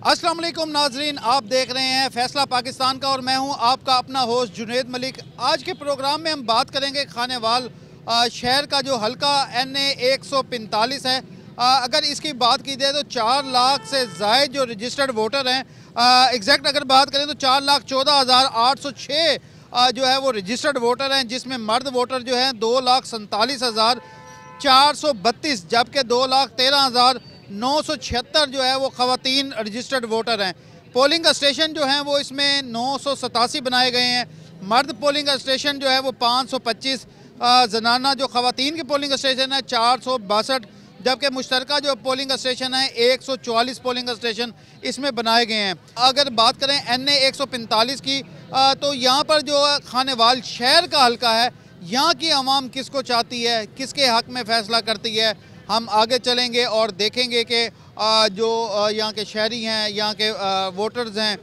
अस्सलाम वालेकुम नाजरीन, आप देख रहे हैं फैसला पाकिस्तान का और मैं हूं आपका अपना होस्ट जुनेद मलिक। आज के प्रोग्राम में हम बात करेंगे खानेवाल शहर का जो हल्का NA 145 है। अगर इसकी बात की जाए तो 4 लाख से ज़ायद जो रजिस्टर्ड वोटर हैं, एग्जैक्ट अगर बात करें तो 4,14,806 जो है वो रजिस्टर्ड वोटर हैं, जिसमें मर्द वोटर जो हैं 2,47,432, जबकि 2,13,976 जो है वो ख़वातीन रजिस्टर्ड वोटर हैं। पोलिंग स्टेशन जो हैं वो इसमें 987 बनाए गए हैं। मर्द पोलिंग स्टेशन जो है वो 525, जनाना जो ख़वातीन के पोलिंग स्टेशन है 462, जबकि मुश्तरका जो पोलिंग स्टेशन है 144 पोलिंग स्टेशन इसमें बनाए गए हैं। अगर बात करें NA 145 की, तो यहाँ पर जो खानेवाल शहर का हल्का है, यहाँ की आवाम किसको चाहती है, किसके हक़ में फ़ैसला करती है, हम आगे चलेंगे और देखेंगे कि जो यहाँ के शहरी हैं, यहाँ के वोटर्स हैं,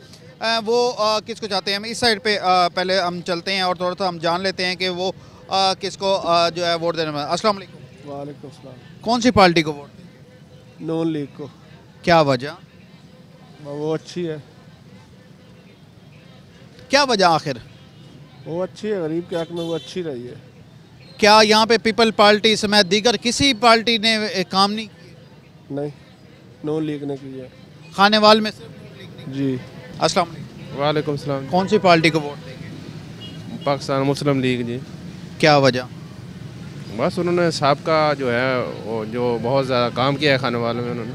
वो किसको चाहते हैं। हम इस साइड पे पहले हम चलते हैं और थोड़ा सा हम जान लेते हैं कि वो किसको जो है वोट देने में। अस्सलाम वालेकुम। वालेकुम सलाम। कौन सी पार्टी को वोट दें? नून लीग को। क्या वजह? वो अच्छी है। क्या वजह आखिर? वो अच्छी है, गरीब के हक में वो अच्छी रही है। क्या यहाँ पे पीपल पार्टी समेत दीगर किसी पार्टी ने काम नहीं किया? नहीं, नून लीग ने की है। खानेवाल में सिर्फ नून लीग ने? जी। अस्सलाम वालेकुम। वालेकुम सलाम। कौन सी पार्टी को वोट देंगे? पाकिस्तान मुस्लिम लीग जी। क्या वजह? बस उन्होंने साहब का जो है वो जो बहुत ज़्यादा काम किया है खाने वाले में उन्होंने।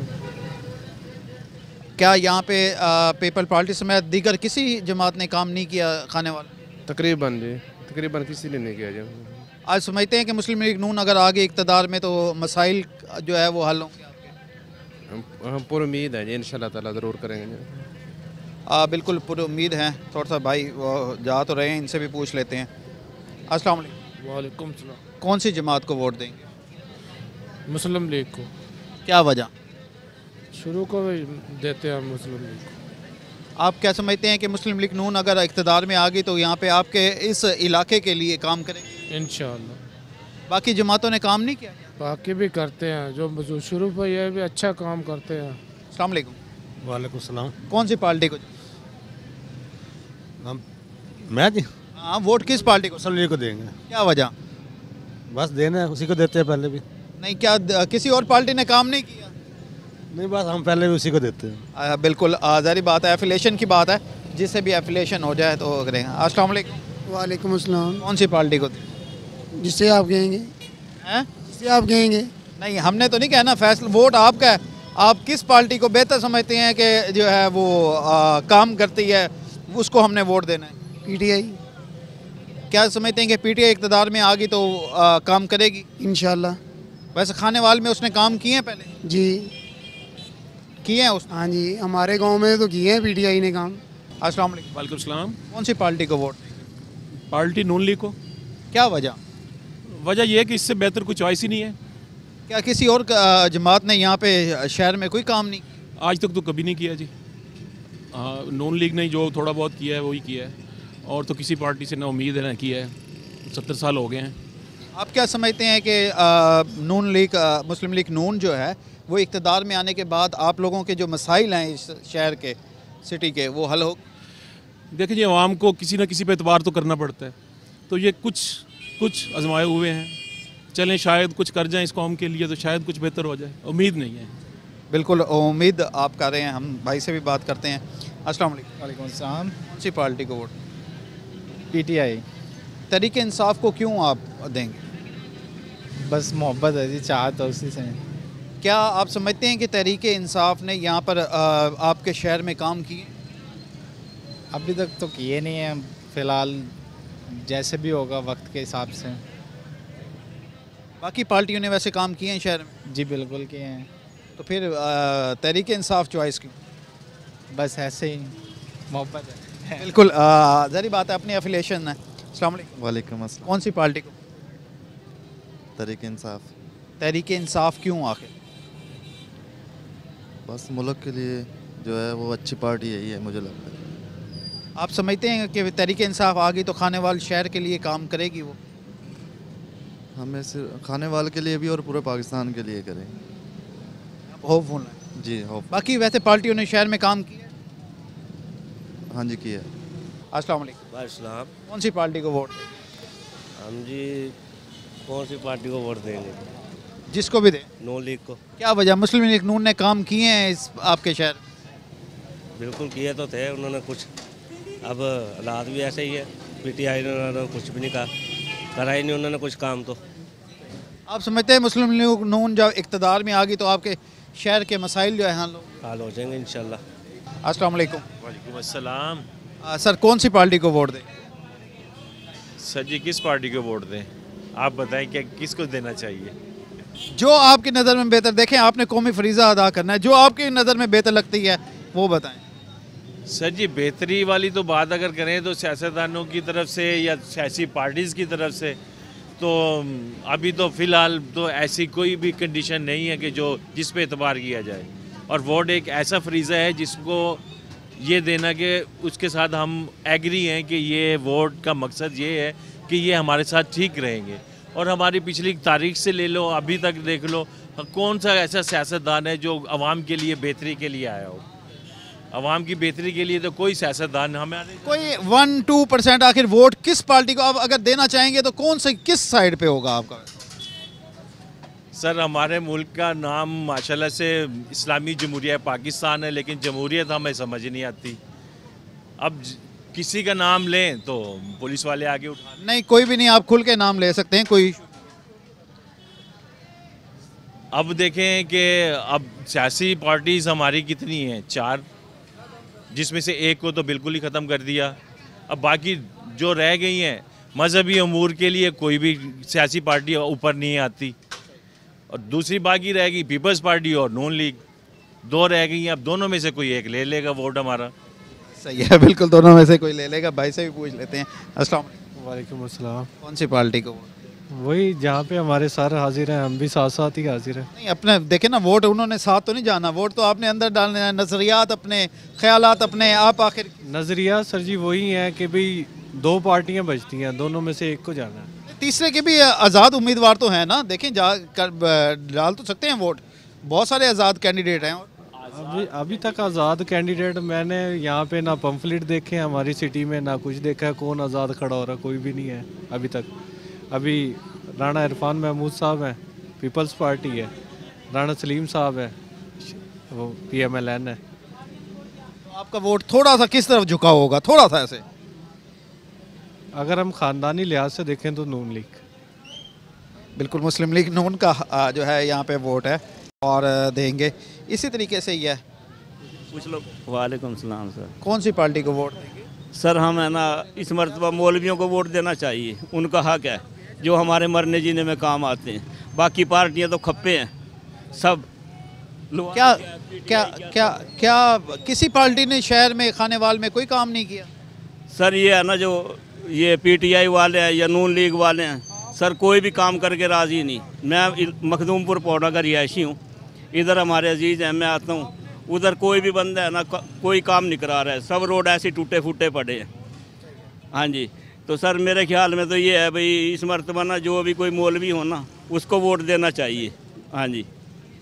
क्या यहाँ पे पीपल पार्टी समेत दीगर किसी जमात ने काम नहीं किया खानेवाल? तकरीबन जी, तकरीबन किसी ने नहीं किया जी। आज समझते हैं कि मुस्लिम लीग नून अगर आगे इक़्तिदार में तो मसाइल जो है वो हल होंगे आपके? हम पूरी उम्मीद है जी, इंशाल्लाह ताला ज़रूर करेंगे जी। बिल्कुल पूरी उम्मीद है। थोड़ा सा भाई वो जा तो रहे हैं, इनसे भी पूछ लेते हैं। अस्सलाम वालेकुम। वालेकुम सलाम। कौन सी जमात को वोट देंगे? मुस्लिम लीग को। क्या वजह? शुरू को भी देते हैं मुस्लिम लीग को। आप क्या समझते हैं कि मुस्लिम लीग नून अगर इक़्तिदार में आ गई तो यहाँ पे आपके इस इलाके के लिए काम करेंगे? इंशाअल्लाह। बाकी जमातों ने काम नहीं किया? बाकी भी करते हैं, जो शुरू पर ये भी अच्छा काम करते हैं। अस्सलाम वालेकुम। वालेकुम सलाम। कौन सी पार्टी को? मैं जी हाँ, वोट किस पार्टी को? मुस्लिम लीग को देंगे। क्या वजह? बस देना है, उसी को देते हैं पहले भी। नहीं, क्या किसी और पार्टी ने काम नहीं किया? नहीं, बस हम पहले भी उसी को देते हैं। बिल्कुल ज़ाहिर बात है, एफिलेशन की बात है, जिससे भी एफिलेशन हो जाए तो करेंगे। अस्सलाम वालेकुम। वालेकुम अस्सलाम। कौन सी पार्टी को? जिससे आप कहेंगे। हैं? जिससे आप कहेंगे। नहीं, हमने तो नहीं कहना, फैसला वोट आपका है। आप किस पार्टी को बेहतर समझते हैं कि जो है वो काम करती है, उसको हमने वोट देना है? PTI। क्या समझते हैं कि PTI इक़्तिदार में आ गई तो काम करेगी? इंशाल्लाह। वैसे खानेवाल में उसने काम किए हैं पहले? जी किए हैं उसने? हाँ जी, हमारे गांव में तो किए हैं PTI ने काम। अस्सलाम वालेकुम। वालेकुम सलाम। कौन सी पार्टी को वोट? पार्टी नून लीग को। क्या वजह? वजह यह है कि इससे बेहतर कोई चॉइस ही नहीं है। क्या किसी और जमात ने यहाँ पे शहर में कोई काम नहीं? आज तक तो कभी नहीं किया जी। नून लीग ने जो थोड़ा बहुत किया है वही किया है, और तो किसी पार्टी से ना उम्मीद है ना किया है। 70 साल हो गए हैं। आप क्या समझते हैं कि नून लीग मुस्लिम लीग नून जो है वो इक़्तिदार में आने के बाद आप लोगों के जो मसाइल हैं इस शहर के, सिटी के, वो हल हो? देखिए जी, आवाम को किसी न किसी पे एतबार तो करना पड़ता है, तो ये कुछ आजमाए हुए हैं। चलें, शायद कुछ कर जाएं इस कौम के लिए तो शायद कुछ बेहतर हो जाए। उम्मीद नहीं है। बिल्कुल उम्मीद आप कर रहे हैं। हम भाई से भी बात करते हैं। अस्सलाम वालेकुम। वालेकुम सलाम। कौन सी पार्टी को वोट? PTI। तहरीक इंसाफ को क्यों आप देंगे? बस मोहब्बत है जी, चाहत है उसी से। क्या आप समझते हैं कि तहरीक इंसाफ ने यहाँ पर आपके शहर में काम किए? अभी तक तो किए नहीं हैं, फ़िलहाल जैसे भी होगा वक्त के हिसाब से। बाकी पार्टियों ने वैसे काम किए हैं शहर में? जी बिल्कुल किए हैं। तो फिर तहरीक इंसाफ चॉइस क्यों? बस ऐसे ही मोहब्बत है। बिल्कुल ज़ाहिर बात है, अपनी एफिलेशन है। अस्सलाम वालेकुम। वालेकुम अस्सलाम। कौन सी पार्टी को? तहरीक इंसाफ। तहरीक इंसाफ क्यों आखिर? बस मुल्क के लिए जो है वो अच्छी पार्टी यही है, मुझे लगता है। आप समझते हैं कि तहरीक इंसाफ आ गई तो खानेवाल शहर के लिए काम करेगी वो? हमें सिर्फ खानेवाल के लिए भी और पूरे पाकिस्तान के लिए करें। होपफुल है। जी होप बाकी वैसे पार्टियों ने शहर में काम किया? हाँ जी किया। अस्सलाम वालेकुम। इस्लाम कौन सी पार्टी को वोट? हम जी कौन सी पार्टी को वोट देंगे? जिसको भी दे। नो लीग को। क्या वजह? मुस्लिम लीग नून ने काम किए हैं इस आपके शहर? बिल्कुल किए तो थे उन्होंने कुछ, अब हालात भी ऐसे ही है। पीटीआई ने उन्होंने कुछ भी नहीं करा ही नहीं उन्होंने कुछ काम। तो आप समझते हैं मुस्लिम लीग नून जब इक़्तिदार में आ गई तो आपके शहर के मसाइल जो है हाल हो जाएंगे इंशाल्लाह। अस्सलाम वालेकुम। वालेकुम अस्सलाम। सर कौन सी पार्टी को वोट दें? सर जी किस पार्टी को वोट दें? आप बताएं कि किसको देना चाहिए? जो आपकी नज़र में बेहतर, देखें आपने कौमी फरीज़ा अदा करना है, जो आपकी नज़र में बेहतर लगती है वो बताएं। सर जी बेहतरी वाली तो बात अगर करें तो सियासतदानों की तरफ से या सियासी पार्टीज़ की तरफ से तो अभी तो फ़िलहाल तो ऐसी कोई भी कंडीशन नहीं है कि जिस पे एतबार किया जाए। और वोट एक ऐसा फरीज़ा है जिसको ये देना कि उसके साथ हम एग्री हैं कि ये वोट का मकसद ये है कि ये हमारे साथ ठीक रहेंगे। और हमारी पिछली तारीख से ले लो, अभी तक देख लो, कौन सा ऐसा सियासतदान है जो आवाम के लिए बेहतरी के लिए आया हो? आवाम की बेहतरी के लिए तो कोई सियासतदान हमारे कोई 1-2% आखिर वोट किस पार्टी को आप अगर देना चाहेंगे तो कौन से किस साइड पे होगा आपका? सर हमारे मुल्क का नाम माशाल्लाह से इस्लामी जमहूरिया पाकिस्तान है, लेकिन जमहूरियत हमें समझ नहीं आती। अब किसी का नाम लें तो पुलिस वाले आगे उठा नहीं, कोई भी नहीं, आप खुल के नाम ले सकते हैं, कोई। अब देखें कि अब सियासी पार्टीज़ हमारी कितनी हैं? 4, जिसमें से एक को तो बिल्कुल ही ख़त्म कर दिया। अब बाकी जो रह गई हैं मजहबी अमूर के लिए कोई भी सियासी पार्टी ऊपर नहीं आती। और दूसरी बाकी रह गई पीपल्स पार्टी और नून लीग, 2 रह गई हैं। अब दोनों में से कोई एक ले लेगा वोट हमारा। सही है, बिल्कुल दोनों में से कोई ले लेगा। भाई से भी पूछ लेते हैं। अस्सलाम वालेकुम। वालेकुम अस्सलाम। कौन सी पार्टी को वोट? वही जहाँ पे हमारे सर हाजिर हैं हम भी साथ साथ ही हाजिर हैं। नहीं, अपने देखे ना, वोट उन्होंने साथ तो नहीं जाना, वोट तो आपने अंदर डालने हैं, नज़रियात अपने, ख्यालात अपने। आप आखिर नज़रिया सर जी वही है कि भाई 2 पार्टियाँ बचती हैं, दोनों में से एक को जाना है। तीसरे के भी आज़ाद उम्मीदवार तो हैं ना, देखें डाल तो सकते हैं वोट, बहुत सारे आज़ाद कैंडिडेट हैं। अभी तक आज़ाद कैंडिडेट मैंने यहाँ पे ना पम्फलेट देखे हैं हमारी सिटी में, ना कुछ देखा है कौन आज़ाद खड़ा हो रहा, कोई भी नहीं है अभी तक। अभी राणा इरफान महमूद साहब हैं, पीपल्स पार्टी है, राणा सलीम साहब है, वो PMLN है। तो आपका वोट थोड़ा सा किस तरफ झुका होगा, थोड़ा सा ऐसे? अगर हम ख़ानदानी लिहाज से देखें तो नून लीग। बिल्कुल, मुस्लिम लीग नून का जो है यहाँ पे वोट है और देंगे। इसी तरीके से ही है। कुछ लोग। वालेकुम सलाम सर। कौन सी पार्टी को वोट देंगे? सर हम है ना इस मरतबा मौलवियों को वोट देना चाहिए, उनका हक है जो हमारे मरने जीने में काम आते हैं। बाकी पार्टियां तो खप्पे हैं सब। क्या क्या क्या क्या किसी पार्टी ने शहर में खानेवाल में कोई काम नहीं किया? सर ये है ना जो ये PTI वाले हैं या नून लीग वाले हैं सर, कोई भी काम करके राज़ी नहीं। मैं मखदूमपुर पौड़ा का रिहायशी हूँ, इधर हमारे अजीज़ हैं, मैं आता हूँ, उधर कोई भी बंदा है ना कोई काम नहीं करा रहा है, सब रोड ऐसे टूटे फूटे पड़े हैं। हाँ जी, तो सर मेरे ख्याल में तो ये है भाई इस मरतबा ना जो भी कोई मौलवी हो ना उसको वोट देना चाहिए। हाँ जी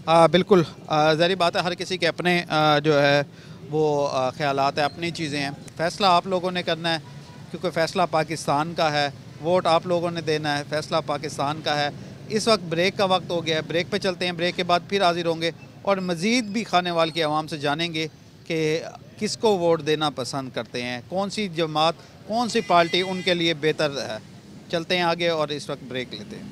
बिल्कुल, ज़ाहिर बात है, हर किसी के अपने जो है वो ख्यालात है, अपनी चीज़ें हैं। फ़ैसला आप लोगों ने करना है क्योंकि फ़ैसला पाकिस्तान का है, वोट आप लोगों ने देना है, फ़ैसला पाकिस्तान का है। इस वक्त ब्रेक का वक्त हो गया है, ब्रेक पे चलते हैं, ब्रेक के बाद फिर हाजिर होंगे और मज़ीद भी खानेवाल की आवाम से जानेंगे कि किसको वोट देना पसंद करते हैं, कौन सी जमात, कौन सी पार्टी उनके लिए बेहतर है। चलते हैं आगे और इस वक्त ब्रेक लेते हैं।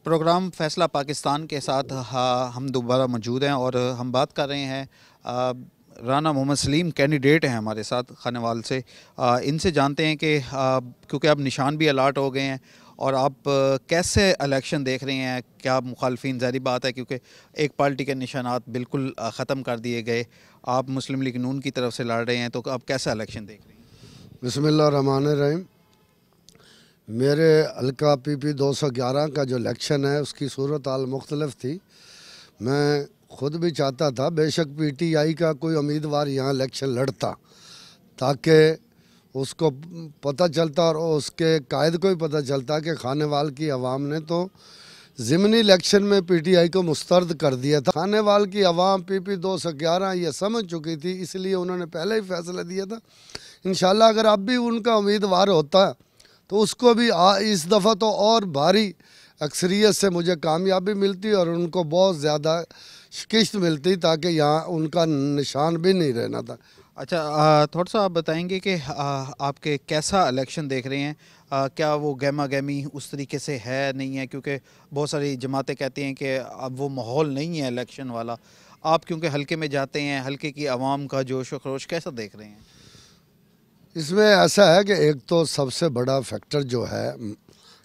प्रोग्राम फ़ैसला पाकिस्तान के साथ हम दोबारा मौजूद हैं और हम बात कर रहे हैं राना मोहम्मद सलीम कैंडिडेट हैं हमारे साथ खानेवाल से। इनसे जानते हैं कि क्योंकि अब निशान भी अलाट हो गए हैं और आप कैसे इलेक्शन देख रहे हैं, क्या मुखालफिन, ज़ाहिर बात है क्योंकि एक पार्टी के निशानात बिल्कुल ख़त्म कर दिए गए, आप मुस्लिम लीग नून की तरफ से लड़ रहे हैं, तो आप कैसा इलेक्शन देख रहे हैं? बिस्मिल्लाहिर्रहमानिर्रहीम। मेरे हल्का PP 211 का जो इलेक्शन है उसकी सूरत हाल मुख्तलिफ थी। मैं ख़ुद भी चाहता था बेशक PTI का कोई उम्मीदवार यहाँ इलेक्शन लड़ता ताकि उसको पता चलता और उसके कायद को भी पता चलता कि खानेवाल की आवाम ने तो ज़िमनी इलेक्शन में PTI को मुस्तरद कर दिया था। खानेवाल की आवाम PP 211 ये समझ चुकी थी, इसलिए उन्होंने पहले ही फैसला दिया था। इंशाल्लाह अगर अब भी उनका उम्मीदवार होता तो उसको भी इस दफ़ा तो और भारी अक्सरियत से मुझे कामयाबी मिलती और उनको बहुत ज़्यादा शिकस्त मिलती ताकि यहाँ उनका निशान भी नहीं रहना था। अच्छा, थोड़ा सा आप बताएंगे कि आपके कैसा इलेक्शन देख रहे हैं? क्या वो गहमा गहमी उस तरीके से है नहीं है? क्योंकि बहुत सारी जमातें कहती हैं कि अब वो माहौल नहीं है इलेक्शन वाला। आप क्योंकि हल्के में जाते हैं, हल्के की आवाम का जोश व खरोश कैसा देख रहे हैं? इसमें ऐसा है कि एक तो सबसे बड़ा फैक्टर जो है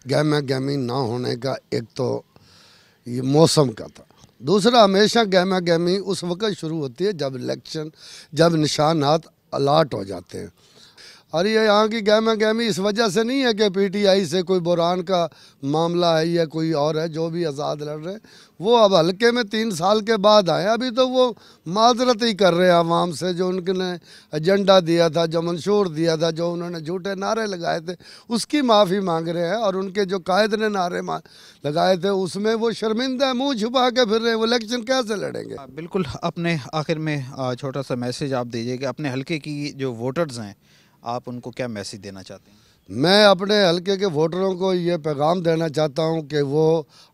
गहमा गहमी ना होने का, एक तो ये मौसम का था। दूसरा, हमेशा गहमा गहमी उस वक्त शुरू होती है जब निशानात अलाट हो जाते हैं। और ये यहाँ की गहमा गहमी इस वजह से नहीं है कि PTI से कोई बुरान का मामला है या कोई और है। जो भी आज़ाद लड़ रहे हैं वो अब हल्के में 3 साल के बाद आए। अभी तो वो माजरत ही कर रहे हैं आवाम से, जो उनने एजेंडा दिया था, जो मंशूर दिया था, जो उन्होंने झूठे नारे लगाए थे उसकी माफ़ी मांग रहे हैं। और उनके जो कायद ने नारे लगाए थे उसमें वो शर्मिंदा मुँह छुपा के फिर रहे हैं। वो इलेक्शन कैसे लड़ेंगे? बिल्कुल, अपने आखिर में छोटा सा मैसेज आप दीजिए कि अपने हल्के की जो वोटर्स हैं आप उनको क्या मैसेज देना चाहते हैं? मैं अपने हल्के के वोटरों को ये पैगाम देना चाहता हूँ कि वो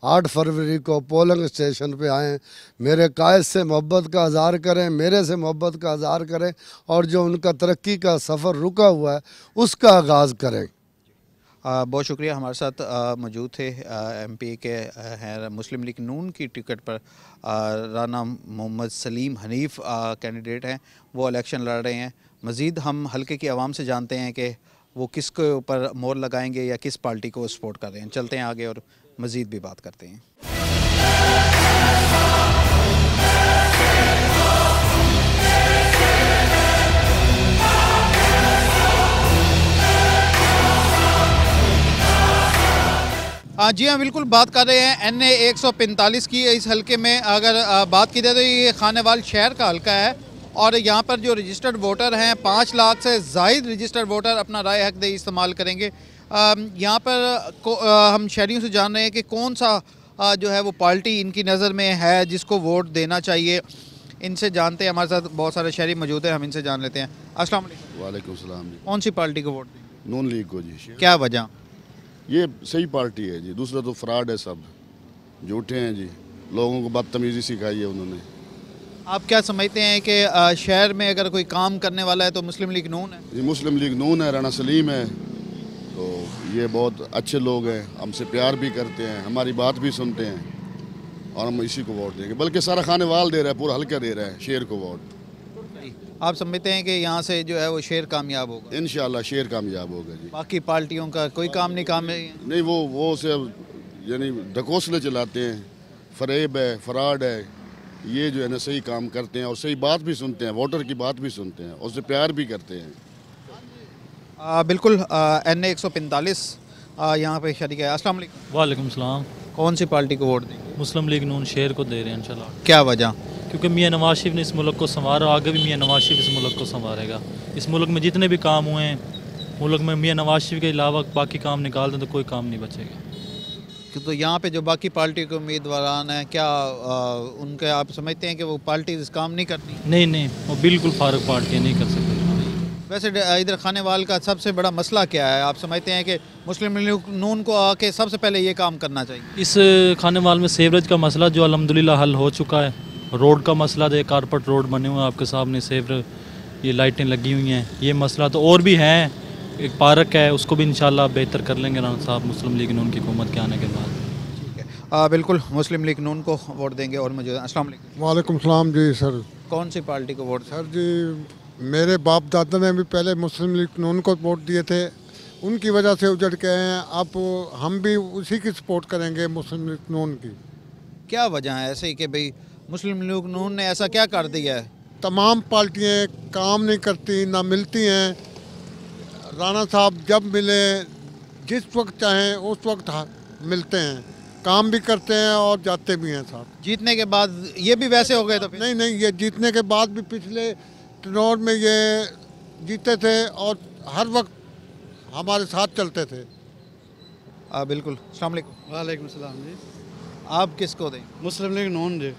8 फरवरी को पोलिंग स्टेशन पे आएँ, मेरे कायद से मोहब्बत का इज़हार करें, मेरे से मोहब्बत का इज़हार करें और जो उनका तरक्की का सफ़र रुका हुआ है उसका आगाज़ करें। बहुत शुक्रिया। हमारे साथ मौजूद थे MP के हैं मुस्लिम लीग नून की टिकट पर राना मोहम्मद सलीम हनीफ कैंडिडेट हैं, वो इलेक्शन लड़ रहे हैं। मज़ीद हम हल्के की आवाम से जानते हैं कि वो किसके ऊपर मोहर लगाएंगे या किस पार्टी को सपोर्ट कर रहे हैं। चलते हैं आगे और मज़ीद भी बात करते हैं। जी हाँ, बिल्कुल बात कर रहे हैं NA 145 की। इस हल्के में अगर बात की जाए तो ये खानेवाल शहर का हल्का है और यहाँ पर जो रजिस्टर्ड वोटर हैं 5 लाख से ज़ायद रजिस्टर्ड वोटर अपना राय हक दे इस्तेमाल करेंगे। यहाँ पर हम शहरियों से जान रहे हैं कि कौन सा जो है वो पार्टी इनकी नज़र में है जिसको वोट देना चाहिए। इनसे जानते हैं, हमारे साथ बहुत सारे शहरी मौजूद हैं, हम इनसे जान लेते हैं। अस्सलाम वालेकुम। वालेकुम सलाम जी। कौन सी पार्टी को वोट देंगे? नून लीग को जी। क्या वजह? ये सही पार्टी है जी, दूसरा तो फ्रॉड है, सब झूठे हैं जी, लोगों को बदतमीजी सिखाई है उन्होंने। आप क्या समझते हैं कि शहर में अगर कोई काम करने वाला है तो मुस्लिम लीग नून है? जी, मुस्लिम लीग नून है, राना सलीम है, तो ये बहुत अच्छे लोग हैं, हमसे प्यार भी करते हैं, हमारी बात भी सुनते हैं और हम इसी को वोट देंगे। बल्कि सारा खानेवाल दे रहा है, पूरा हल्का दे रहा है शेर को वोट। आप समझते हैं कि यहाँ से जो है वो शेर कामयाब होगा? इंशाल्लाह शेर कामयाब होगा जी। बाकी पार्टियों का कोई काम नहीं वो से यानी ढकोसले चलाते हैं, फरेब है, फ्रॉड है। ये जो है ना सही काम करते हैं और सही बात भी सुनते हैं, वोटर की बात भी सुनते हैं, उससे प्यार भी करते हैं। बिल्कुल। NA 145 यहाँ पे शरीक है। अस्सलाम वालेकुम। वालेकुम सलाम। कौन सी पार्टी को वोट देंगे? मुस्लिम लीग नून शेर को दे रहे हैं इंशाल्लाह। क्या वजह? क्योंकि मियाँ नवाज शरीफ ने इस मुल्क को संवारा, आगे भी मियाँ नवाज शरीफ इस मुल्क को संवारेगा। इस मुल्क में जितने भी काम हुए हैं, मुल्क में मियाँ नवाज शरीफ के अलावा बाकी काम निकाल दें तो कोई काम नहीं बचेगा। तो यहाँ पे जो बाकी पार्टी के उम्मीदवार हैं, क्या उनके आप समझते हैं कि वो पार्टी इस काम नहीं करती? नहीं, वो बिल्कुल फारूक पार्टी नहीं कर सकती। वैसे इधर खानेवाल का सबसे बड़ा मसला क्या है? आप समझते हैं कि मुस्लिम लीग नून को आके सबसे पहले ये काम करना चाहिए? इस खानेवाल में सीवरेज का मसला जो अल्हम्दुलिल्लाह हल हो चुका है, रोड का मसला है, कारपेट रोड बने हुए हैं आपके सामने, सेवर ये लाइटें लगी हुई हैं, ये मसला तो और भी है। एक पार्क है, उसको भी इंशाल्लाह बेहतर कर लेंगे राना साहब मुस्लिम लीग नून की हुकूमत के आने के बाद। ठीक है, बिल्कुल मुस्लिम लीग नून को वोट देंगे। और मुझे अस्सलाम वालेकुम। वालेकुम सलाम जी सर। कौन सी पार्टी को वोट? सर जी, मेरे बाप दादा ने भी पहले मुस्लिम लीग नून को वोट दिए थे, उनकी वजह से उजड़ के आए हैं। अब हम भी उसी की सपोर्ट करेंगे, मुस्लिम लीग नून की। क्या वजह है ऐसे ही कि भाई मुस्लिम लीग नून ने ऐसा क्या कर दिया है? तमाम पार्टियां काम नहीं करती, ना मिलती हैं। राणा साहब जब मिले जिस वक्त चाहें उस वक्त मिलते हैं, काम भी करते हैं और जाते भी हैं साथ। जीतने के बाद ये भी वैसे हो गए तो फिर? नहीं नहीं, ये जीतने के बाद भी पिछले टर्नओवर में ये जीते थे और हर वक्त हमारे साथ चलते थे। बिल्कुल। अस्सलाम वालेकुम। वालेकुम सलाम जी। आप किसको दें? मुस्लिम लीग नून जी।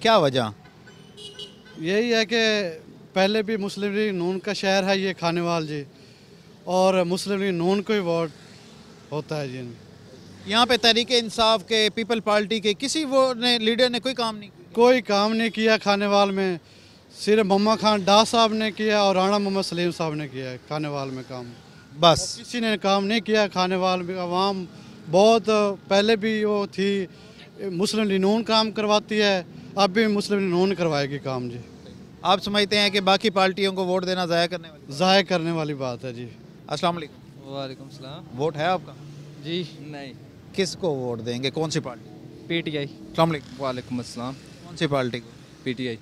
क्या वजह? यही है कि पहले भी मुस्लिम लीग नून का शहर है ये खानेवाल जी, और मुस्लिम लीग नून को ही वोट होता है जी। यहाँ पे तहरीक इंसाफ के, पीपल पार्टी के किसी लीडर ने कोई काम नहीं किया? कोई काम नहीं किया खानेवाल में, सिर्फ मोहम्मद खान डा साहब ने किया और राणा मोहम्मद सलीम साहब ने किया है खानेवाल में काम, बस। किसी ने काम नहीं किया खानेवाल में। आवाम बहुत पहले भी वो थी, मुस्लिम लीग नून काम करवाती है, अब भी मुस्लिम लीग नून करवाएगी काम जी। आप समझते हैं कि बाकी पार्टियों को वोट देना ज़ाया करने वाली बात है जी। अस्सलाम वालेकुम। वालेकुम सलाम। वोट है आपका? जी नहीं। किसको वोट देंगे? कौन सी पार्टी? पीटीआई। अस्सलाम वालेकुम। वालेकुम अस्सलाम। कौन सी पार्टी को? पीटीआई।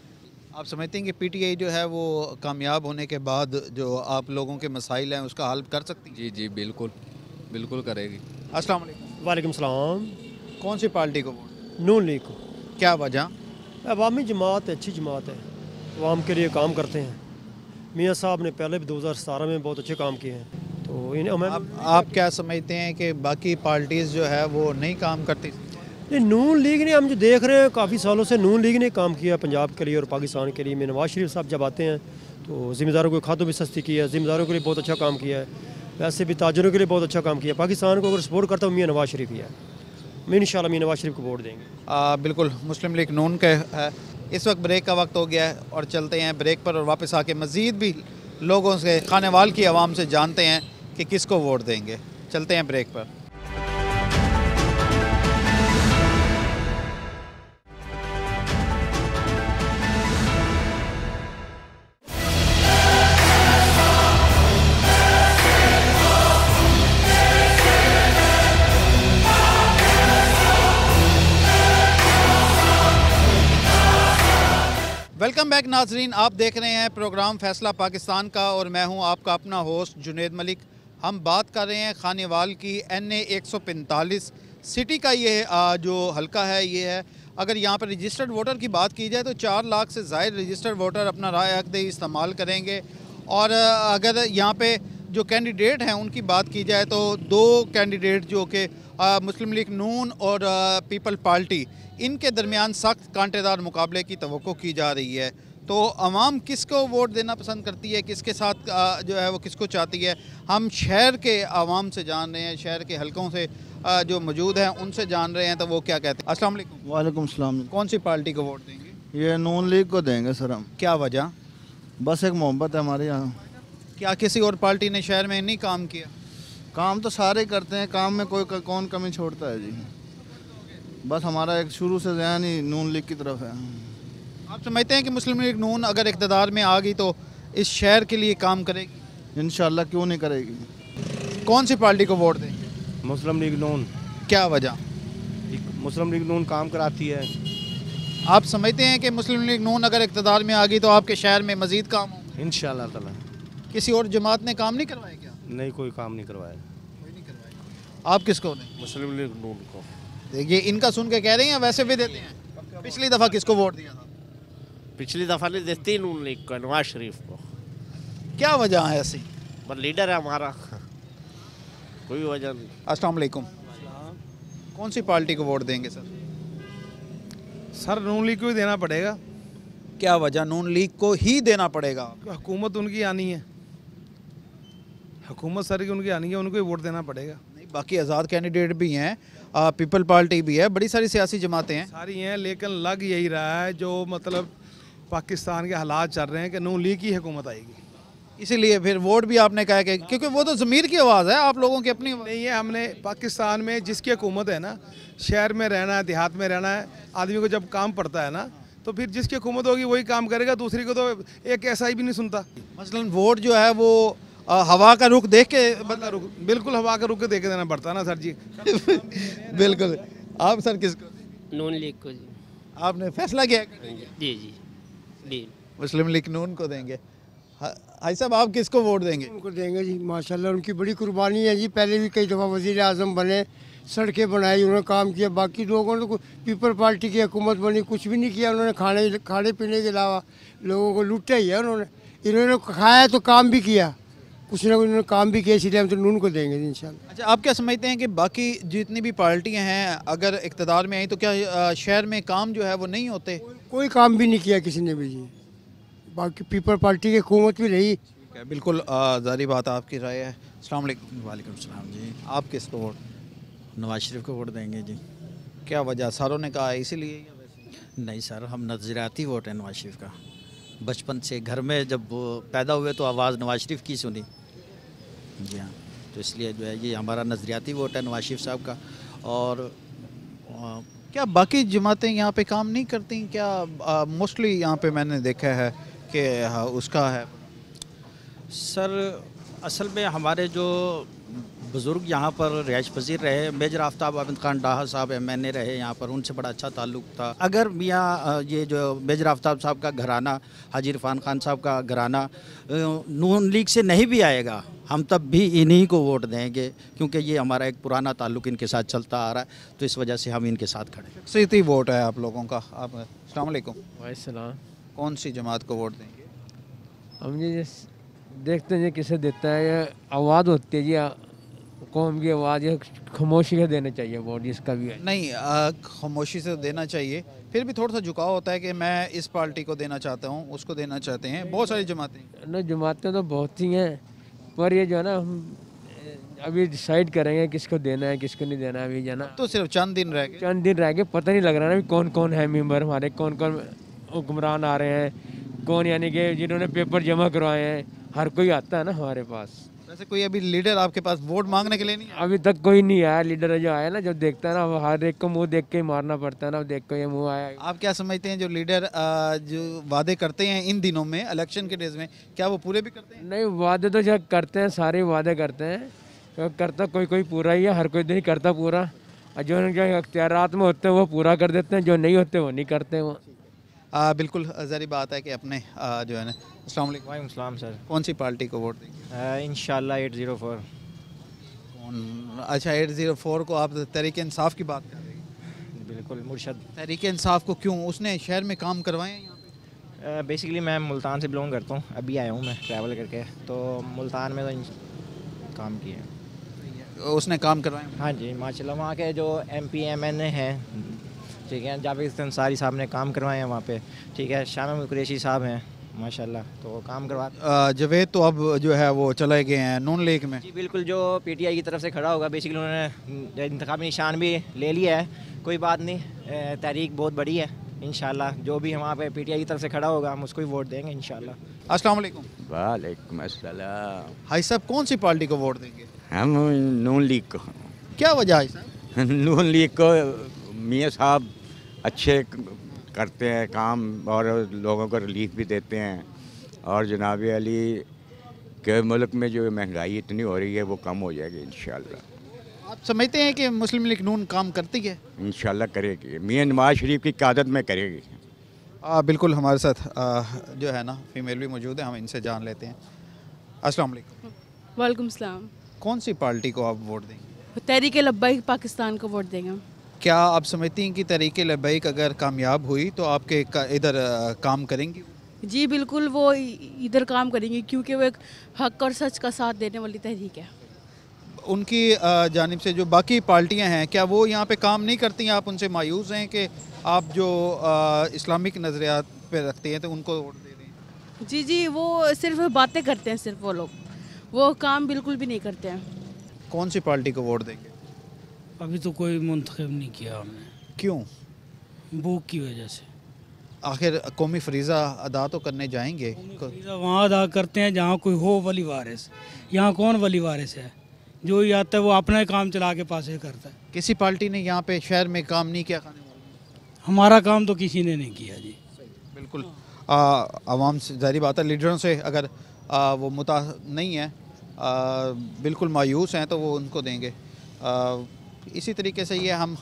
आप समझते हैं कि पीटीआई जो है वो कामयाब होने के बाद जो आप लोगों के मसाइल हैं उसका हल कर सकती है? जी जी बिल्कुल, बिल्कुल करेगी। अस्सलाम वालेकुम। वालेकुम सलाम। कौन सी पार्टी को वोट? नून लीग को। क्या वजह? अवामी जमात है, अच्छी जमात है, अवाम के लिए काम करते हैं। मियाँ साहब ने पहले भी 2017 में बहुत अच्छे काम किए हैं, तो आप क्या समझते हैं कि बाकी पार्टीज़ जो है वो नहीं काम करती? नहीं, नून लीग ने, हम जो देख रहे हैं काफ़ी सालों से नून लीग ने काम किया पंजाब के लिए और पाकिस्तान के लिए। में नवाज शरीफ साहब जब आते हैं तो ज़िम्मेदारों को खादों भी सस्ती किया है, ज़िम्मेदारों के लिए बहुत अच्छा काम किया है, वैसे भी ताजरों के लिए बहुत अच्छा काम किया। पाकिस्तान को अगर सपोर्ट करता हूँ मियाँ नवाज शरीफ ही है, मैं इंशाल्लाह मियाँ नवाज शरीफ को वोट देंगे। बिल्कुल। मुस्लिम लीग नून का है। इस वक्त ब्रेक का वक्त हो गया है और चलते हैं ब्रेक पर, और वापस आके मज़ीद भी लोगों से, खानेवाल की आवाम से जानते हैं कि किसको वोट देंगे। चलते हैं ब्रेक पर। वेलकम बैक नाजरीन, आप देख रहे हैं प्रोग्राम फैसला पाकिस्तान का और मैं हूं आपका अपना होस्ट जुनेद मलिक। हम बात कर रहे हैं खानेवाल की। NA 145 सिटी का ये जो हल्का है ये है। अगर यहाँ पर रजिस्टर्ड वोटर की बात की जाए तो 4 लाख से ज़ायद रजिस्टर्ड वोटर अपना राय हक दे इस्तेमाल करेंगे। और अगर यहाँ पे जो कैंडिडेट हैं उनकी बात की जाए तो 2 कैंडिडेट जो कि मुस्लिम लीग नून और पीपल पार्टी, इनके दरमियान सख्त कांटेदार मुकाबले की तवक्को की जा रही है। तो अवाम किसको वोट देना पसंद करती है, किसके साथ जो है वो किसको चाहती है, हम शहर के आवाम से जान रहे हैं, शहर के हलकों से जो मौजूद हैं उनसे जान रहे हैं तो वो क्या कहते हैं। अस्सलाम वालेकुम। वालेकुम सलाम। कौन सी पार्टी को वोट देंगे? ये नून लीग को देंगे सर हम। क्या वजह? बस एक मोहब्बत है हमारे यहाँ। क्या किसी और पार्टी ने शहर में नहीं काम किया? काम तो सारे करते हैं, काम में कौन कमी छोड़ता है जी। बस हमारा एक शुरू से ध्यान ही नून लीग की तरफ है। आप समझते हैं कि मुस्लिम लीग नून अगर इक़्तिदार में आ गई तो इस शहर के लिए काम करेगी? इंशाल्लाह, क्यों नहीं करेगी। कौन सी पार्टी को वोट देंगे? मुस्लिम लीग नून। क्या वजह? मुस्लिम लीग नून काम कराती है। आप समझते हैं कि मुस्लिम लीग नून अगर इक़्तिदार में आ गई तो आपके शहर में मज़ीद काम हो? इंशाल्लाह ताला। किसी और जमात ने काम नहीं करवाया क्या? नहीं, कोई काम नहीं करवाया। आप किसको दें? मुस्लिम लीग नून को। देखिए, इनका सुन के कह रहे हैं या वैसे भी देते हैं? पिछली दफ़ा किसको वोट दिया था? पिछली दफ़ा नहीं देती नून लीग को, नवाज शरीफ को। क्या वजह है ऐसी? पर लीडर है हमारा, कोई वजह नहीं। अस्सलाम वालेकुम। कौन सी पार्टी को वोट देंगे सर? सर नून लीग को ही देना पड़ेगा। क्या वजह नून लीग को ही देना पड़ेगा? हुकूमत उनकी आनी है, हुकूमत सर की उनकी आनी है, उनको ही वोट देना पड़ेगा। नहीं, बाकी आज़ाद कैंडिडेट भी हैं, पीपल पार्टी भी है, बड़ी सारी सियासी जमातें हैं, सारी हैं, लेकिन लग यही रहा है जो मतलब पाकिस्तान के हालात चल रहे हैं कि नून लीग की हुकूमत आएगी। इसीलिए फिर वोट भी आपने कहा कि क्योंकि वो तो ज़मीर की आवाज़ है, आप लोगों की अपनी नहीं है। हमने पाकिस्तान में जिसकी हुकूमत है ना, शहर में रहना है, देहात में रहना है, आदमी को जब काम पड़ता है ना तो फिर जिसकी हुकूमत होगी वही काम करेगा, दूसरी को तो एक ऐसा ही भी नहीं सुनता। मसलन वोट जो है वो हवा का रुख देख के रुख, बिल्कुल हवा का रुख के देख के देना पड़ता है ना सर जी। बिल्कुल। आप सर किसको? नून लीग को जी। आपने फैसला किया? जी जी जी। मुस्लिम लीग नून को देंगे। भाई साहब आप किसको वोट देंगे? उनको देंगे जी, माशाल्लाह उनकी बड़ी कुर्बानी है जी। पहले भी कई दफ़ा वज़ीर आज़म बने, सड़कें बनाई, उन्होंने काम किया। बाकी लोगों ने तो पीपल पार्टी की हुकूमत बनी, कुछ भी नहीं किया उन्होंने। खाने पीने के अलावा लोगों को लूटा ही है उन्होंने। इन्होंने खाया तो काम भी किया, कुछ ना कुछ उन्होंने काम भी किया, इसलिए हम तो नून को देंगे इंशाल्लाह। अच्छा, आप क्या समझते हैं कि बाकी जितनी भी पार्टियां हैं अगर इक़्तिदार में आई तो क्या शहर में काम जो है वो नहीं होते? कोई काम भी नहीं किया किसी ने भी जी। बाकी पीपल पार्टी की हुकूमत भी रही। ठीक है, बिल्कुल ज़ाहिर बात आपकी राय है। अस्सलाम वालेकुम। वालेकुम सलाम जी। आप किसको वोट? नवाज शरीफ को वोट देंगे जी। क्या वजह? सारों ने कहा है इसीलिए या वैसे? नहीं सर, हम नज़रियाती वोट है नवाज शरीफ का। बचपन से घर में जब वो पैदा हुए तो आवाज़ नवाज शरीफ की सुनी जी। हाँ, तो इसलिए जो है ये हमारा नज़रियाती वोट है नवाज शरीफ साहब का। और क्या बाकी जमातें यहाँ पे काम नहीं करती? क्या मोस्टली यहाँ पे मैंने देखा है कि उसका है सर, असल में हमारे जो बुज़ुर्ग यहाँ पर रिहाइश पजीर रहे, मेजर आफ्ताब आबिद खान डाहा साहब MNA रहे यहाँ पर, उनसे बड़ा अच्छा ताल्लुक़ था। अगर मियाँ ये जो मेजर आफ्ताब साहब का घराना, हाजी इरफान खान साहब का घराना नून लीग से नहीं भी आएगा, हम तब भी इन्हीं को वोट देंगे, क्योंकि ये हमारा एक पुराना ताल्लुक़ इनके साथ चलता आ रहा है, तो इस वजह से हम इनके साथ खड़े हैं। शख्सियती वोट है आप लोगों का। आप अस्सलाम वालेकुम। वालेकुम। कौन सी जमात को वोट देंगे? हम ये देखते हैं किसे देता है। ये आवाज़ होती है जी, कौम की आवाज़, ये खामोशी से देना चाहिए वोट जिसका भी है। नहीं, खामोशी से देना चाहिए, फिर भी थोड़ा सा झुकाव होता है कि मैं इस पार्टी को देना चाहता हूँ, उसको देना चाहते हैं। बहुत सारी जमातें ना, जमातें तो बहुत सी हैं, पर ये जो है ना हम अभी डिसाइड करेंगे किसको देना है किसको नहीं देना है। अभी जो है ना तो सिर्फ चंद दिन रह गए, पता नहीं लग रहा ना कौन कौन है मेंबर हमारे, कौन कौन हुक्मरान आ रहे हैं, कौन यानी कि जिन्होंने पेपर जमा करवाए हैं। हर कोई आता है ना हमारे पास। वैसे कोई अभी लीडर आपके पास वोट मांगने के लिए नहीं है? अभी तक कोई नहीं आया लीडर जो आया ना, जब देखता है ना हर एक को मुंह देख के ही मारना पड़ता है ना, देख के ये मुंह आया। आप क्या समझते हैं जो लीडर जो वादे करते हैं इन दिनों में इलेक्शन के डेज में, क्या वो पूरे भी करते हैं? नहीं, वादे तो जब करते हैं, सारे वादे करते हैं, तो करता कोई कोई पूरा ही है, हर कोई नहीं करता पूरा। और जो उनके अख्तियारात में होते हैं वो पूरा कर देते हैं, जो नहीं होते वो नहीं करते वो। बिल्कुल ज़ाहिर बात है कि अपने जो है ना। अस्सलाम वालेकुम। सलाम सर। कौन सी पार्टी को वोट देंगे? इंशाल्लाह 804। अच्छा, 804 को आप तहरीक इंसाफ की बात कर रहे हैं? बिल्कुल मुर्शद। तहरीक इंसाफ को क्यों? उसने शहर में काम करवाए हैं यहाँ पे? बेसिकली मैं मुल्तान से बिलोंग करता हूँ, अभी आया हूँ मैं ट्रैवल करके, तो मुल्तान में तो काम किया। उसने काम करवाए? हाँ जी माशाल्लाह। वहाँ के जो MP MNA हैं, ठीक है, जावेद अंसारी साहब ने काम करवाए हैं वहाँ पे, ठीक है। शाह कुरैशी साहब हैं माशाल्लाह, तो काम करवा। जवेद तो अब जो है वो चले गए हैं नून लीग में। जी बिल्कुल, जो PTI की तरफ से खड़ा होगा, बेसिकली उन्होंने इंतखाबी निशान भी ले लिया है। कोई बात नहीं, तहरीक बहुत बड़ी है, इंशाल्लाह जो भी वहाँ पे PTI की तरफ से खड़ा होगा हम उसको ही वोट देंगे इंशाल्लाह। अस्सलाम वालेकुम। वालेकुम अस्सलाम। भाई साहब कौन सी पार्टी को वोट देंगे? हम नून लीग को। क्या वजह है साहब? नून लीग को मियाँ साहब अच्छे करते हैं काम और लोगों को रिलीफ भी देते हैं, और जनाब अली के मुल्क में जो महंगाई इतनी हो रही है वो कम हो जाएगी इंशाल्लाह। आप समझते हैं कि मुस्लिम लीग नून काम करती है? इंशाल्लाह करेगी, मियाँ नवाज शरीफ की क़यादत में करेगी। बिल्कुल, हमारे साथ जो है ना फीमेल भी मौजूद है, हम इनसे जान लेते हैं। अस्सलाम वालेकुम। वालेकुम सलाम। कौन सी पार्टी को आप वोट देंगे? तहरीक लब्बैक पाकिस्तान को वोट देंगे। क्या आप समझती हैं कि तहरीक लब्बैक अगर कामयाब हुई तो आपके इधर काम करेंगी? जी बिल्कुल, वो इधर काम करेंगी, क्योंकि वो एक हक और सच का साथ देने वाली तहरीक है। उनकी जानिब से जो बाकी पार्टियां हैं, क्या वो यहाँ पे काम नहीं करती हैं? आप उनसे मायूस हैं कि आप जो इस्लामिक नज़रियात पे रखते हैं तो उनको वोट दे दें? जी जी, वो सिर्फ बातें करते हैं, सिर्फ वो लोग, वो काम बिल्कुल भी नहीं करते हैं। कौन सी पार्टी को वोट देंगे? अभी तो कोई मुंतखब नहीं किया हमने। क्यों? भूख की वजह से। आखिर कौमी फरीज़ा अदा तो करने जाएंगे। फरीज़ा वहाँ अदा करते हैं जहाँ कोई हो वली वारिस। यहाँ कौन वली वारिस है? जो ही आता है वो अपना ही काम चला के पास ही करता है। किसी पार्टी ने यहाँ पे शहर में काम नहीं किया? हमारा काम तो किसी ने नहीं किया जी। बिल्कुल, आवाम से ज़ाहिर बात है, लीडरों से अगर वो मुता नहीं है, बिल्कुल मायूस हैं, तो वो उनको देंगे। इसी तरीके से ये हम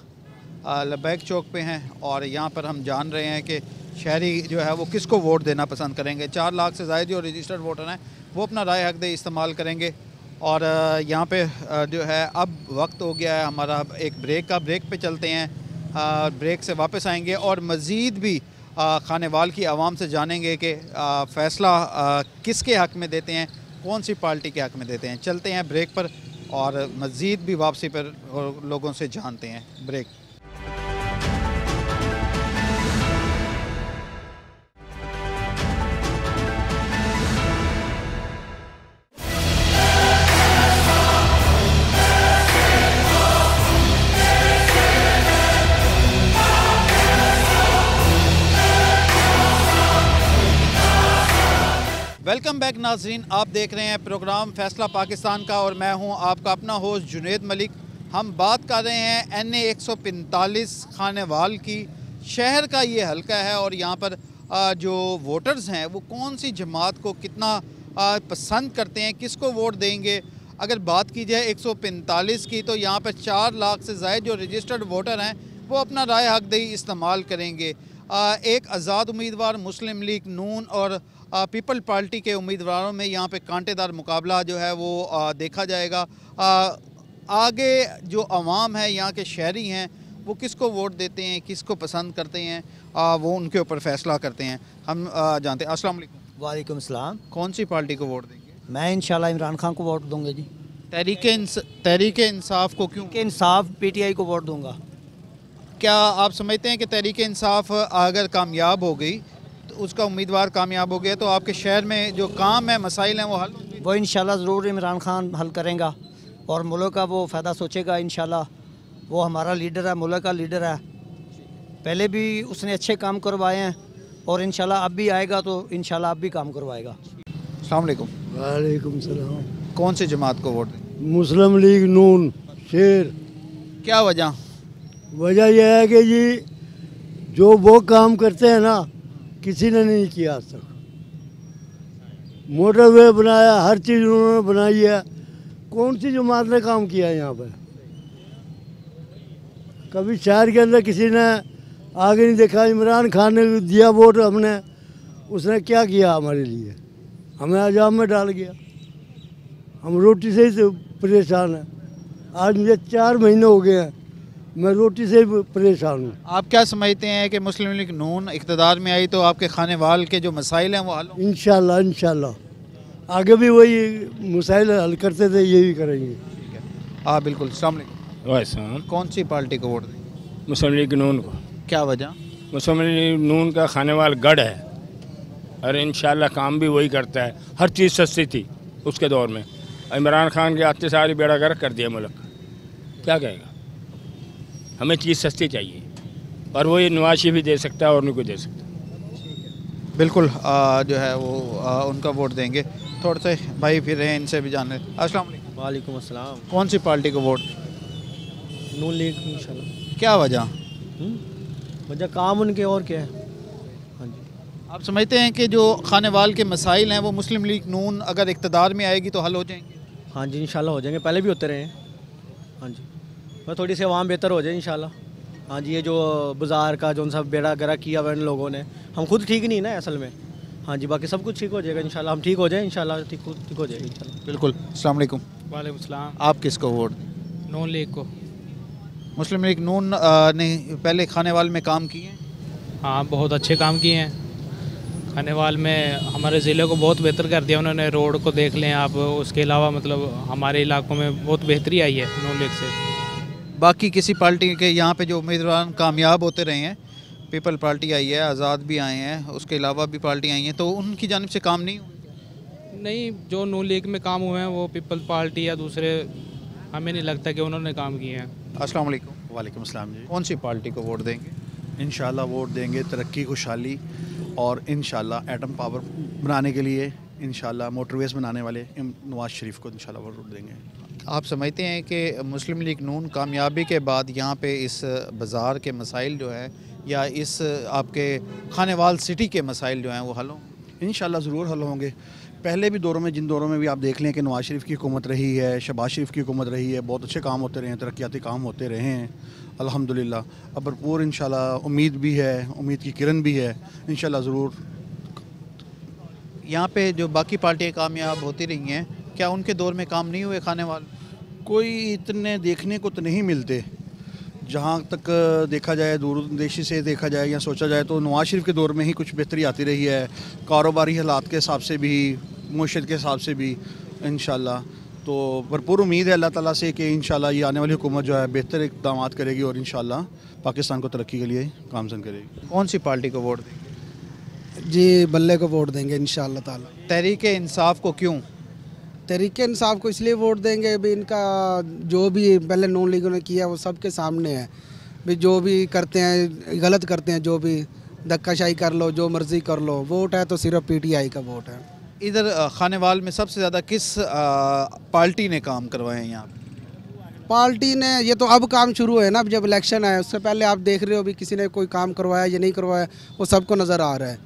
लब्बैक चौक पे हैं और यहाँ पर हम जान रहे हैं कि शहरी जो है वो किसको वोट देना पसंद करेंगे। 4 लाख से ज़ायद जो रजिस्टर्ड वोटर हैं वो अपना राय हक दे इस्तेमाल करेंगे। और यहाँ पे जो है अब वक्त हो गया है हमारा एक ब्रेक का। ब्रेक पे चलते हैं, ब्रेक से वापस आएंगे और मज़ीद भी खानेवाल की आवाम से जानेंगे कि फ़ैसला किसके हक़ में देते हैं, कौन सी पार्टी के हक़ में देते हैं। चलते हैं ब्रेक पर और मज़ीद भी वापसी पर लोगों से जानते हैं। ब्रेक। वेलकम बैक नाजरीन, आप देख रहे हैं प्रोग्राम फ़ैसला पाकिस्तान का और मैं हूं आपका अपना होस्ट जुनेद मलिक। हम बात कर रहे हैं NA 145 खानेवाल की। शहर का ये हल्का है और यहाँ पर जो वोटर्स हैं वो कौन सी जमात को कितना पसंद करते हैं, किसको वोट देंगे। अगर बात की जाए 145 की तो यहाँ पर 4 लाख से ज़ायद जो रजिस्टर्ड वोटर हैं वो अपना राय हक दही इस्तेमाल करेंगे। एक आज़ाद उम्मीदवार, मुस्लिम लीग नून और पीपल पार्टी के उम्मीदवारों में यहाँ पे कांटेदार मुकाबला जो है वो देखा जाएगा। आगे जो अवाम है, यहाँ के शहरी हैं, वो किसको वोट देते हैं, किसको पसंद करते हैं, वो उनके ऊपर फ़ैसला करते हैं। हम जानते हैं। अस्सलाम वालेकुम। वालेकुम सलाम। कौन सी पार्टी को वोट देंगे? मैं इंशाल्लाह इमरान खान को वोट दूंगा जी। तहरीक इंसाफ को क्यों? इंसाफ PTI को वोट दूंगा। क्या आप समझते हैं कि तहरीक इंसाफ अगर कामयाब हो गई, तो उसका उम्मीदवार कामयाब हो गया, तो आपके शहर में जो काम है, मसाइल हैं, वो हल होंगे? वो इंशाल्लाह ज़रूर इमरान खान हल करेगा और मुल्क का वो फ़ायदा सोचेगा इंशाल्लाह। वो हमारा लीडर है, मुल्क का लीडर है। पहले भी उसने अच्छे काम करवाए हैं और इंशाल्लाह अब भी आएगा तो इंशाल्लाह अब भी काम करवाएगा। अस्सलाम वालेकुम। वालेकुम सलाम। कौन सी जमात को वोट दें? मुस्लिम लीग नून शेर। क्या वजह? वजह यह है कि जी जो वो काम करते हैं ना, किसी ने नहीं किया आज तक। मोटरवे बनाया, हर चीज़ उन्होंने बनाई है। कौन सी जमात ने काम किया यहाँ पर? कभी शहर के अंदर किसी ने आगे नहीं देखा। इमरान खान ने दिया वोट हमने, उसने क्या किया हमारे लिए? हमें अजाब में डाल गया। हम रोटी से ही परेशान हैं। आज मुझे 4 महीने हो गए हैं, मैं रोटी से ही परेशान हूँ। आप क्या समझते हैं कि मुस्लिम लीग नून इक़्तिदार में आई तो आपके खानेवाल के जो मसाइल हैं वो हल होंगे? इंशाल्लाह इंशाल्लाह आगे भी वही मसाइल हल करते थे, ये भी करेंगे। हाँ बिल्कुल। अस्सलाम वालेकुम। कौन सी पार्टी को वोट दें? मुस्लिम लीग नून को। क्या वजह? मुस्लिम लीग नून का खानेवाल गढ़ है और इंशाल्लाह काम भी वही करता है। हर चीज़ सस्ती थी उसके दौर में। इमरान खान के आते सारी बेड़ा गर्क कर दिया मुल्क। क्या कहेगा? हमें चीज़ सस्ती चाहिए और वो ये नवाज शरीफ भी दे सकता है और नहीं कोई दे सकता। बिल्कुल जो है वो उनका वोट देंगे। थोड़े से भाई फिर हैं, इनसे भी जान लें। अस्सलाम वालेकुम। वालेकुम अस्सलाम। कौन सी पार्टी को वोट? नून लीग इंशाल्लाह। क्या वजह? वजह काम उनके और क्या है। हाँ जी। आप समझते हैं कि जो खानेवाल के मसाइल हैं वो मुस्लिम लीग नून अगर इक़्तिदार में आएगी तो हल हो जाएंगे? हाँ जी इंशाल्लाह हो जाएंगे, पहले भी होते रहे हैं। हाँ जी, बस थोड़ी सी आवाम बेहतर हो जाए इंशाल्लाह। हाँ जी, ये जो बाज़ार का जो सब बेड़ा गर्क किया हुआ इन लोगों ने, हम खुद ठीक नहीं ना असल में। हाँ जी, बाकी सब कुछ ठीक हो जाएगा इंशाल्लाह। हम ठीक हो जाए इंशाल्लाह, ठीक हो जाएगा इंशाल्लाह। बिल्कुल। अस्सलाम वालेकुम। वालेकुम सलाम। आप किसको वोट? नून लीग को। मुस्लिम लीग नून ने पहले खानेवाल में काम किए हैं? हाँ, बहुत अच्छे काम किए हैं। खानेवाल में हमारे ज़िले को बहुत बेहतर कर दिया उन्होंने। रोड को देख लें आप, उसके अलावा मतलब हमारे इलाकों में बहुत बेहतरी आई है नून लीग से। बाकी किसी पार्टी के यहाँ पे जो उम्मीदवार कामयाब होते रहे हैं, पीपल पार्टी आई है, आज़ाद भी आए हैं, उसके अलावा भी पार्टी आई हैं, तो उनकी जानिब से काम नहीं हुआ? नहीं, जो नून लीग में काम हुए हैं वो पीपल पार्टी या दूसरे, हमें नहीं लगता कि उन्होंने काम किए हैं। अस्सलाम वालेकुम। वालेकुम अस्सलाम जी। कौन सी पार्टी को वोट देंगे? इंशाल्लाह वोट देंगे तरक्की, खुशहाली और इंशाल्लाह एटम पावर बनाने के लिए, इंशाल्लाह मोटरवेज़ बनाने वाले नवाज शरीफ को इंशाल्लाह वोट देंगे। आप समझते हैं कि मुस्लिम लीग नून कामयाबी के बाद यहाँ पे इस बाज़ार के मसाइल जो है या इस आपके खानेवाल सिटी के मसाइल जो हैं वो हल हों? इंशाल्लाह ज़रूर हल होंगे, पहले भी दौरों में, जिन दौरों में भी आप देख लें कि नवाज शरीफ की हुकूमत रही है, शहबाज शरीफ की हुकूमत रही है, बहुत अच्छे काम होते रहे हैं, तरक्याती काम होते रहे हैं अल्हम्दुलिल्लाह। अब भरपूर इंशाल्लाह उम्मीद भी है, उम्मीद की किरण भी है, इंशाल्लाह ज़रूर। यहाँ पे जो बाकी पार्टियाँ कामयाब होती रही हैं, क्या उनके दौर में काम नहीं हुए खानेवाल? कोई इतने देखने को तो नहीं मिलते। जहाँ तक देखा जाए, दूरदर्शी से देखा जाए या सोचा जाए तो नवाज शरीफ के दौर में ही कुछ बेहतरी आती रही है, कारोबारी हालात के हिसाब से भी, मुआशरत के हिसाब से भी इंशाल्लाह। तो भरपूर उम्मीद है अल्लाह ताला से कि इंशाल्लाह ये आने वाली हुकूमत जो है बेहतर इक़दामात करेगी और इंशाल्लाह पाकिस्तान को तरक्की के लिए कामज़न करेगी। कौन सी पार्टी को वोट देंगे? जी बल्ले को वोट देंगे इंशाल्लाह ताला। तहरीक इंसाफ को क्यों? तहरीक इंसाफ को इसलिए वोट देंगे भी इनका जो भी पहले नून लीग ने किया वो सबके सामने है। भी जो भी करते हैं, गलत करते हैं, जो भी धक्काशाही कर लो, जो मर्ज़ी कर लो, वोट है तो सिर्फ पीटीआई का वोट है। इधर खानेवाल में सबसे ज़्यादा किस पार्टी ने काम करवाए हैं यहाँ पे? पार्टी ने, ये तो अब काम शुरू है ना, जब इलेक्शन है उससे पहले आप देख रहे हो भी किसी ने कोई काम करवाया या नहीं करवाया, वो सबको नज़र आ रहा है।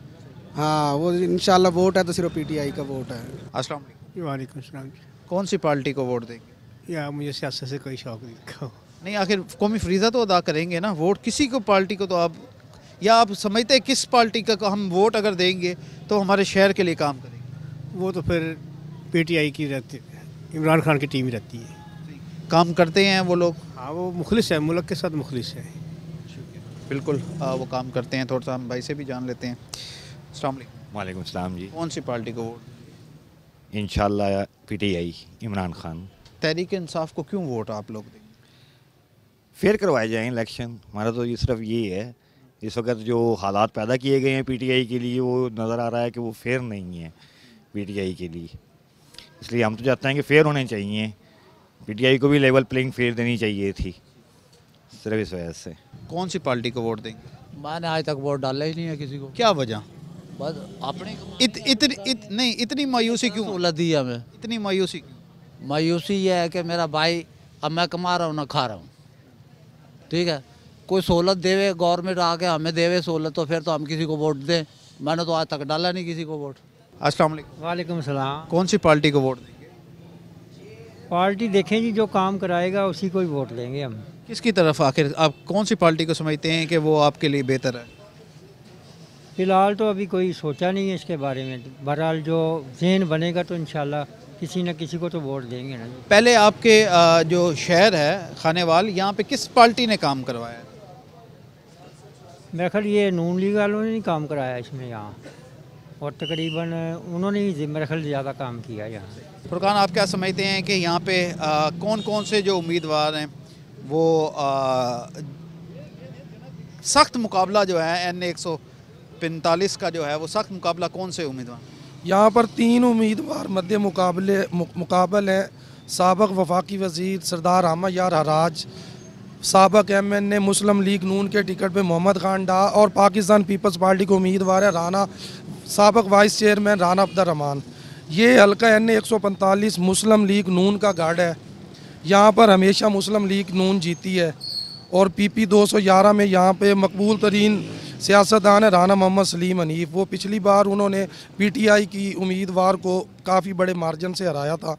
हाँ, वो इंशाल्लाह वोट है तो सिर्फ पीटीआई का वोट है। अस्सलाम वालेकुम। वालेकुम सलाम। कौन सी पार्टी को वोट देंगे? या मुझे सियासत से कोई शौक नहीं। नहीं, आखिर कौमी फरीज़ा तो अदा करेंगे ना, वोट किसी को पार्टी को तो आप, या आप समझते हैं किस पार्टी का हम वोट अगर देंगे तो हमारे शहर के लिए काम करेंगे? वो तो फिर पीटीआई की रहती है, इमरान खान की टीम ही रहती है। काम करते हैं वो लोग? हाँ, वो मुखलिस है, मुल्क के साथ मुखलिस है। बिल्कुल वो काम करते हैं। थोड़ा सा हम भाई से भी जान लेते हैं। अस्सलाम वालेकुम। वालेकुम सलाम जी। कौन सी पार्टी को वोट? इंशाल्लाह पीटीआई, इमरान खान। तहरीक इंसाफ को क्यों वोट आप लोग देंगे? फेयर करवाए जाएँ इलेक्शन, हमारा तो ये सिर्फ ये है। इस वक्त जो हालात पैदा किए गए हैं पीटीआई के लिए, वो नज़र आ रहा है कि वो फेयर नहीं है पीटीआई के लिए। इसलिए हम तो चाहते हैं कि फेयर होने चाहिए, पीटीआई को भी लेवल प्लेइंग फेयर देनी चाहिए थी, सिर्फ इस वजह से। कौन सी पार्टी को वोट देंगे? मैंने आज तक वोट डाला ही नहीं है किसी को। क्या वजह? बस अपने नहीं, इतनी मायूसी क्यों? सहूलत दी हमें। इतनी मायूसी क्यों? मायूसी ये है कि मेरा भाई, अब मैं कमा रहा हूँ ना खा रहा हूँ, ठीक है। कोई सहूलत देवे गवर्नमेंट आके हमें देवे सहूलत, तो फिर तो हम किसी को वोट दें। मैंने तो आज तक डाला नहीं किसी को वोट। अस्सलाम वालेकुम। वालेकुम सलाम। कौन सी पार्टी को वोट देंगे? पार्टी देखें जी, जो काम कराएगा उसी को ही वोट देंगे हम। किसकी तरफ आखिर आप कौन सी पार्टी को समझते हैं कि वो आपके लिए बेहतर है? फ़िलहाल तो अभी कोई सोचा नहीं है इसके बारे में। बहरहाल जो ज़हन बनेगा तो इंशाल्लाह किसी न किसी को तो वोट देंगे ना। पहले आपके जो शहर है खानेवाल, यहाँ पे किस पार्टी ने काम करवाया? मेरे ख्याल ये नून लीग वालों ने नहीं काम कराया इसमें यहाँ, और तकरीबन उन्होंने ही मेरे ख्याल ज़्यादा काम किया यहाँ। फुरकान, आप क्या समझते हैं कि यहाँ पे कौन कौन से जो उम्मीदवार हैं वो सख्त मुकाबला जो है N 145 का जो है वो सख्त मुकाबला कौन से उम्मीदवार? यहाँ पर 3 उम्मीदवार मध्य मुकाबल हैं। साबक वफाकी वज़ीर सरदार अहमद यार हराज, साबक MNA मुस्लिम लीग नून के टिकट पे मोहम्मद खान डार, और पाकिस्तान पीपल्स पार्टी के उम्मीदवार है राना, साबक वाइस चेयरमैन राना अब्दुल रहमान। ये हल्का N 145 मुस्लिम लीग नून का गढ़ है। यहाँ पर हमेशा मुस्लिम लीग नून जीती है, और PP 211 में यहाँ पे मकबूल तरीन सियासतदान है राना मोहम्मद सलीम हनीफ। वो पिछली बार उन्होंने PTI की उम्मीदवार को काफ़ी बड़े मार्जिन से हराया था।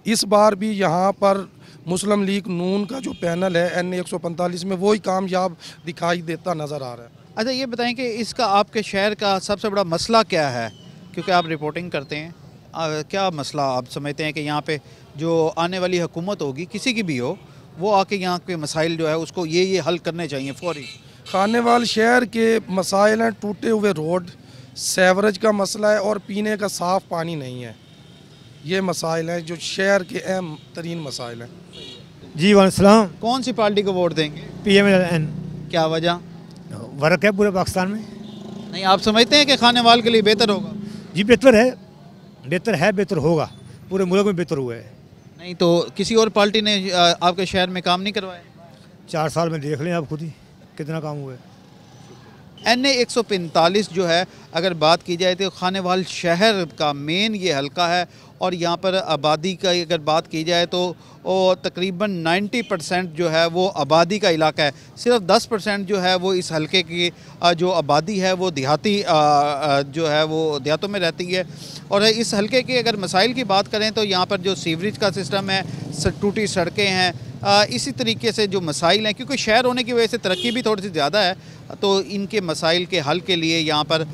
इस बार भी यहाँ पर मुस्लिम लीग नून का जो पैनल है N 145 में वही कामयाब दिखाई देता नज़र आ रहा है। अच्छा, ये बताएं कि इसका आपके शहर का सबसे बड़ा मसला क्या है, क्योंकि आप रिपोर्टिंग करते हैं। क्या मसला आप समझते हैं कि यहाँ पे जो आने वाली हुकूमत होगी, किसी की भी हो, वो आके यहाँ के मसाइल जो है उसको ये हल करने चाहिए फौरी? खानेवाल शहर के मसाइल हैं टूटे हुए रोड, सेवरेज का मसला है, और पीने का साफ़ पानी नहीं है। ये मसाइल हैं जो शहर के अहम तरीन मसाइल हैं। जी वालेकुम। कौन सी पार्टी को वोट देंगे? PMLN। क्या वजह? वर्क है पूरे पाकिस्तान में। नहीं, आप समझते हैं कि खानेवाल के लिए बेहतर होगा? जी बेहतर है, बेहतर होगा, पूरे मुल्क में बेहतर हुआ है। नहीं तो किसी और पार्टी ने आपके शहर में काम नहीं करवाया? 4 साल में देख लें आप खुद ही कितना काम हुआ है। NA 145 जो है अगर बात की जाए तो खानेवाल शहर का मेन ये हलका है और यहाँ पर आबादी का अगर बात की जाए तो तकरीबन 90% जो है वो आबादी का इलाका है। सिर्फ 10% जो है वो इस हलके की जो आबादी है वो देहाती जो है वो देहातों में रहती है। और इस हलके के अगर मसाइल की बात करें तो यहाँ पर जो सीवरेज का सिस्टम है, टूटी सड़कें हैं, इसी तरीके से जो मसाइल हैं, क्योंकि शहर होने की वजह से तरक्की भी थोड़ी सी ज़्यादा है, तो इनके मसाइल के हल के लिए यहाँ पर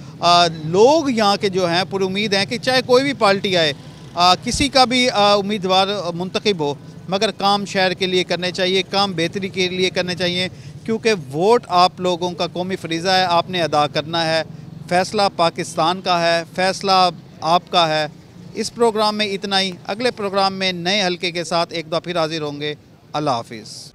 लोग यहाँ के जो हैं पूरी उम्मीद हैं कि चाहे कोई भी पार्टी आए, किसी का भी उम्मीदवार मुंतखब हो, मगर काम शहर के लिए करने चाहिए, काम बेहतरी के लिए करने चाहिए, क्योंकि वोट आप लोगों का कौमी फरीज़ा है, आपने अदा करना है। फ़ैसला पाकिस्तान का है, फ़ैसला आपका है। इस प्रोग्राम में इतना ही। अगले प्रोग्राम में नए हलके के साथ एक दफ़ा फिर हाजिर होंगे। अल्लाह हाफिज़।